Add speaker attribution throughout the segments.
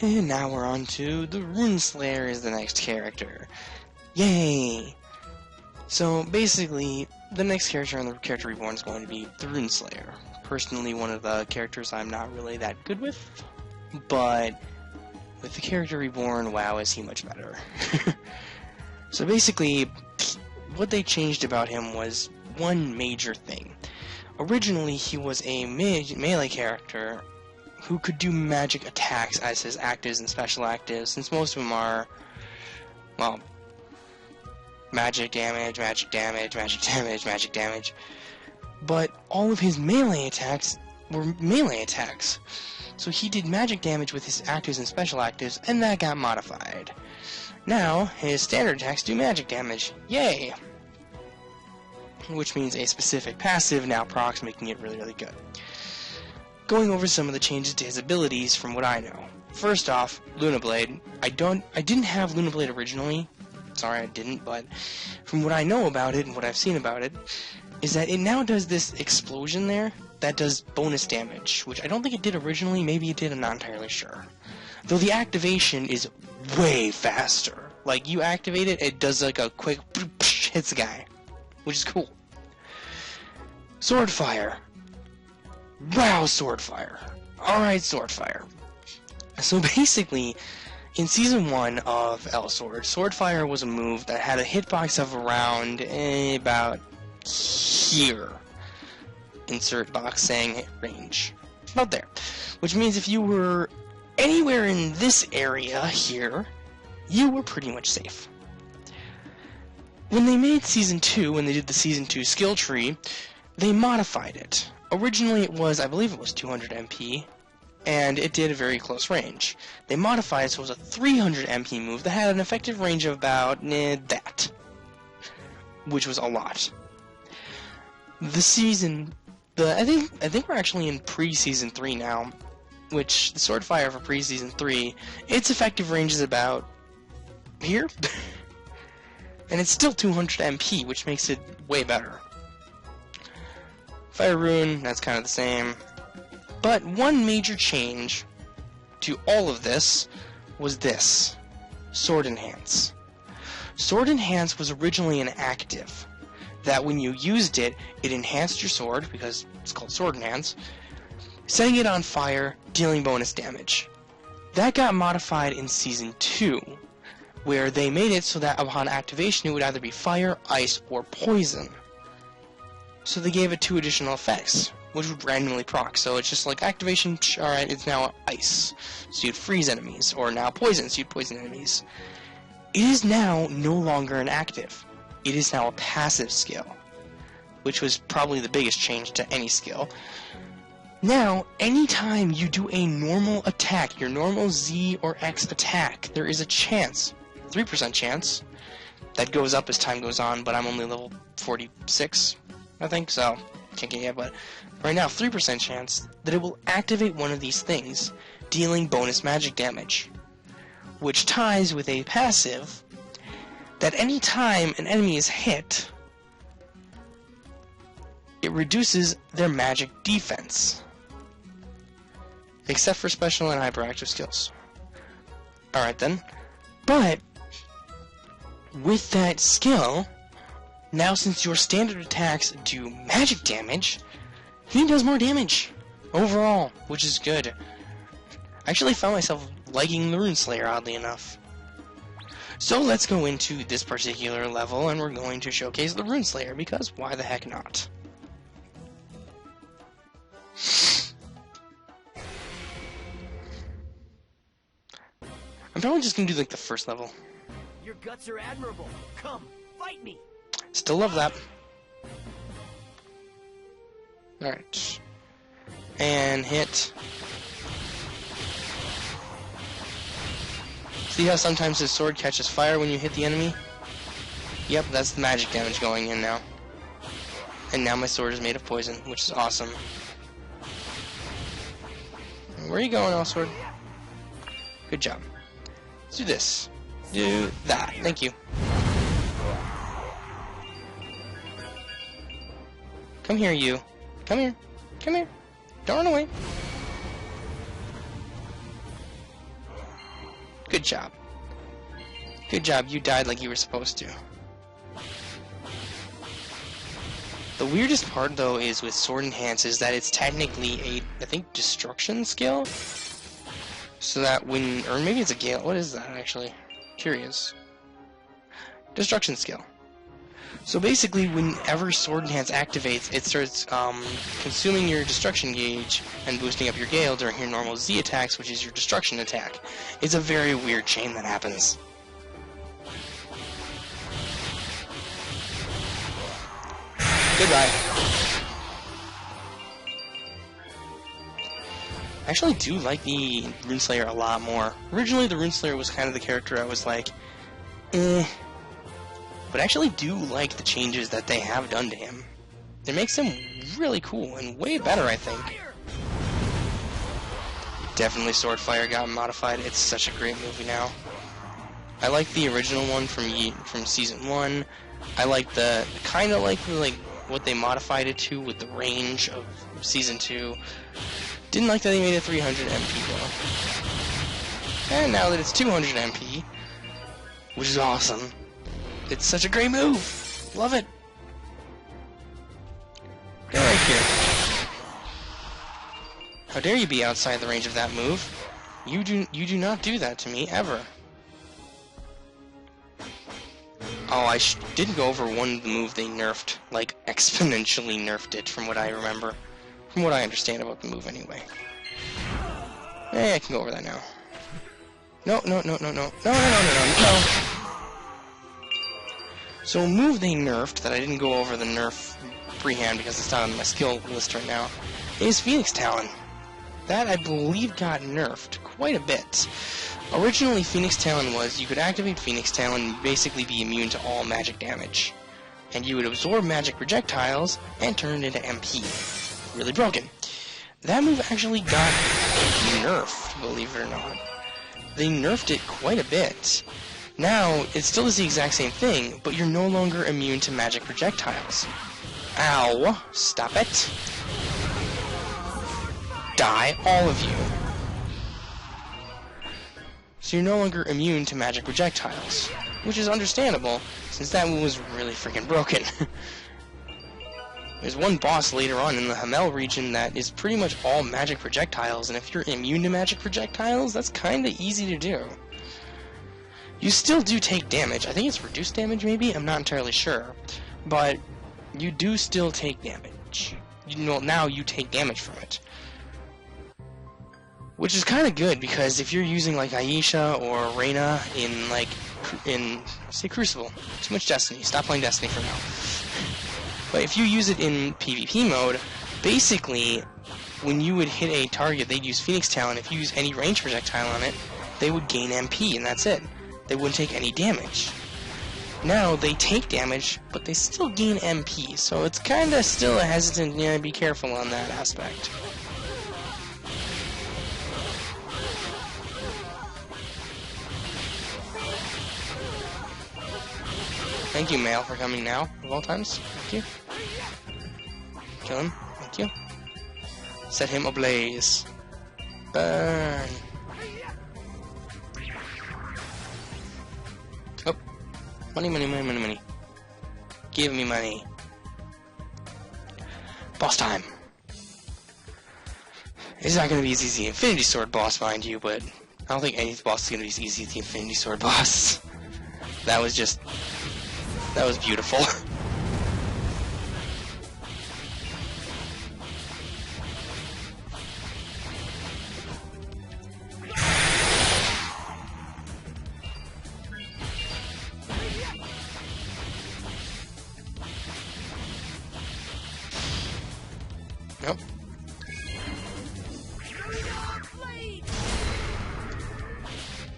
Speaker 1: And now we're on to the Rune Slayer is the next character. Yay! So basically, the next character on the character Reborn is going to be the Rune Slayer. Personally, one of the characters I'm not really that good with, but with the character Reborn, wow, is he much better. So basically, what they changed about him was one major thing. Originally, he was a melee character who could do magic attacks as his actives and special actives, since most of them are, well, magic damage, magic damage, magic damage, magic damage. But all of his melee attacks were melee attacks. So he did magic damage with his actives and special actives, and that got modified. Now, his standard attacks do magic damage. Yay! Which means a specific passive now procs, making it really, really good. Going over some of the changes to his abilities from what I know. First off, Luna Blade. I didn't have Luna Blade originally. Sorry, I didn't, but from what I know about it and what I've seen about it, is that it now does this explosion there that does bonus damage, which I don't think it did originally. Maybe it did, I'm not entirely sure. Though the activation is way faster. Like, you activate it, it does like a quick hits the guy, which is cool. Sword Fire. Wow, Sword Fire. Alright, Sword Fire. So basically, in Season 1 of Elsword, Sword Fire was a move that had a hitbox of around about here. Insert box saying range. About there. Which means if you were anywhere in this area here, you were pretty much safe. When they made Season 2, when they did the Season 2 skill tree, they modified it. Originally it was, I believe it was 200 MP, and it did a very close range. They modified it so it was a 300 MP move that had an effective range of about that, which was a lot. I think we're actually in pre-Season 3 now, which the Sword Fire for pre-Season 3, its effective range is about here, and it's still 200 MP, which makes it way better. Fire Rune, that's kind of the same. But one major change to all of this was this. Sword Enhance. Sword Enhance was originally an active, that when you used it, it enhanced your sword, because it's called Sword Enhance, setting it on fire, dealing bonus damage. That got modified in Season 2, where they made it so that upon activation it would either be fire, ice, or poison. So they gave it 2 additional effects, which would randomly proc. So it's just like activation, alright, it's now ice, so you'd freeze enemies, or now poison, so you'd poison enemies. It is now no longer an active. It is now a passive skill, which was probably the biggest change to any skill. Now, anytime you do a normal attack, your normal Z or X attack, there is a chance, 3% chance, that goes up as time goes on, but I'm only level 46. I think so. Can't get yet, but right now, 3% chance that it will activate one of these things, dealing bonus magic damage, which ties with a passive that any time an enemy is hit, it reduces their magic defense, except for special and hyperactive skills. Alright then, but with that skill, now since your standard attacks do magic damage, he does more damage overall, which is good. I actually found myself liking the Rune Slayer, oddly enough. So let's go into this particular level, and we're going to showcase the Rune Slayer, because why the heck not? I'm probably just gonna do like the first level.
Speaker 2: Your guts are admirable. Come, fight me.
Speaker 1: Still love that. Alright. And hit. See how sometimes his sword catches fire when you hit the enemy? Yep, that's the magic damage going in now. And now my sword is made of poison, which is awesome. Where are you going, Elsword? Good job. Let's do this. Do that. Thank you. Come here, you. Come here. Come here. Don't run away. Good job. Good job, you died like you were supposed to. The weirdest part, though, is with Sword Enhance is that it's technically a, I think, destruction skill? So that when, or maybe it's a gale, what is that, actually? Curious. Destruction skill. So basically, whenever Sword Enhance activates, it starts consuming your destruction gauge and boosting up your gale during your normal Z attacks, which is your destruction attack. It's a very weird chain that happens. Goodbye. I actually do like the Runeslayer a lot more. Originally, the Runeslayer was kind of the character I was like, eh. But I actually do like the changes that they have done to him. It makes him really cool and way better, I think. Definitely Swordfire got modified. It's such a great movie now. I like the original one from season 1. I like the kind of like what they modified it to with the range of season 2. Didn't like that they made it 300 MP though. And now that it's 200 MP, which is awesome. It's such a great move. Love it. Get right here. How dare you be outside the range of that move? You do not do that to me ever. Oh, I did go over one of the move they nerfed, like exponentially nerfed it from what I remember. From what I understand about the move anyway. Hey, I can go over that now. No. So a move they nerfed that I didn't go over the nerf freehand because it's not on my skill list right now is Phoenix Talon. That, I believe, got nerfed quite a bit. Originally, Phoenix Talon was you could activate Phoenix Talon and basically be immune to all magic damage. And you would absorb magic projectiles and turn it into MP. Really broken. That move actually got nerfed, believe it or not. They nerfed it quite a bit. Now, it still does the exact same thing, but you're no longer immune to magic projectiles. Ow! Stop it. Die, all of you. So you're no longer immune to magic projectiles, which is understandable, since that one was really freaking broken. There's one boss later on in the Hamel region that is pretty much all magic projectiles, and if you're immune to magic projectiles, that's kinda easy to do. You still do take damage. I think it's reduced damage, maybe? I'm not entirely sure. But you do still take damage. Now you take damage from it. Which is kind of good, because if you're using, like, Aisha or Reyna in say, Crucible. Too much Destiny. Stop playing Destiny for now. But if you use it in PvP mode, basically, when you would hit a target, they'd use Phoenix Talon. If you use any range projectile on it, they would gain MP, and that's it. They wouldn't take any damage. Now, they take damage, but they still gain MP, so it's kinda still a hesitant, yeah, be careful on that aspect. Thank you, male, for coming now, of all times. Thank you. Kill him. Thank you. Set him ablaze. Burn. Oh. Money. Give me money. Boss time. It's not going to be as easy as the Infinity Sword boss, mind you, but I don't think any boss is going to be as easy as the Infinity Sword boss. That was beautiful. Nope.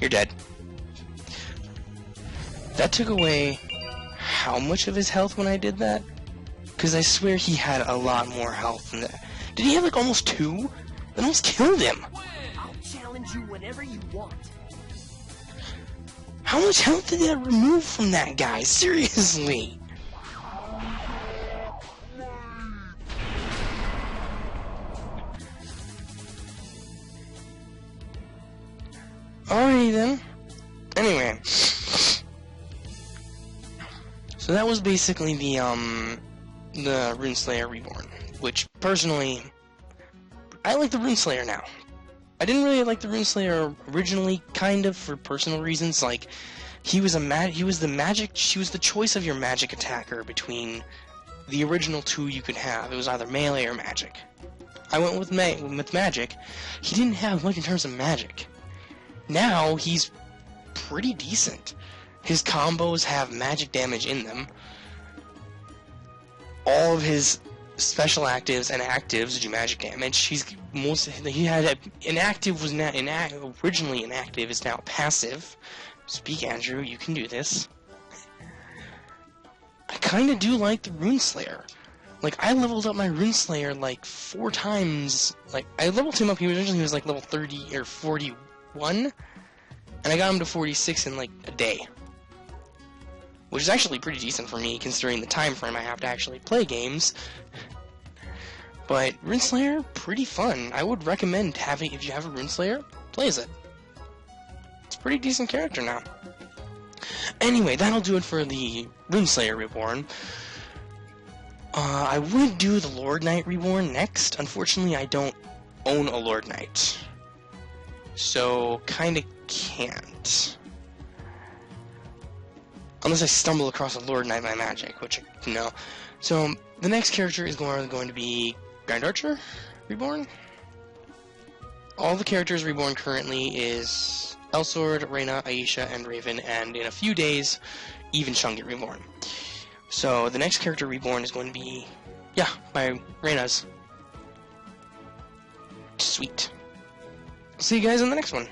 Speaker 1: You're dead. That took away how much of his health when I did that? Because I swear he had a lot more health than that. Did he have like almost 2? That almost killed him.
Speaker 2: I'll challenge you whenever you want.
Speaker 1: How much health did that remove from that guy? Seriously. Alrighty then. Anyway, so that was basically the Runeslayer Reborn, which personally, I like the Runeslayer now. I didn't really like the Runeslayer originally, kind of for personal reasons. Like, she was the choice of your magic attacker between the original two you could have. It was either melee or magic. I went with magic. He didn't have much in terms of magic. Now he's pretty decent. His combos have magic damage in them. All of his special actives and actives do magic damage. Originally inactive, is now passive. Speak, Andrew, you can do this. I kinda do like the Runeslayer. Like, I leveled up my Runeslayer like 4 times. Like, I leveled him up, he was like level 30 or 41, and I got him to 46 in like a day. Which is actually pretty decent for me, considering the time frame I have to actually play games. But Runeslayer, pretty fun. I would recommend having, if you have a Runeslayer, play as it. It's a pretty decent character now. Anyway, that'll do it for the Runeslayer Reborn. I would do the Lord Knight Reborn next. Unfortunately, I don't own a Lord Knight. So, kinda can't. Unless I stumble across a Lord Knight by magic, which, no. So, the next character is going to be Grand Archer Reborn. All the characters reborn currently is Elsword, Reyna, Aisha, and Raven, and in a few days, even Shungi Reborn. So, the next character reborn is going to be, yeah, my Reyna's. Sweet. See you guys in the next one.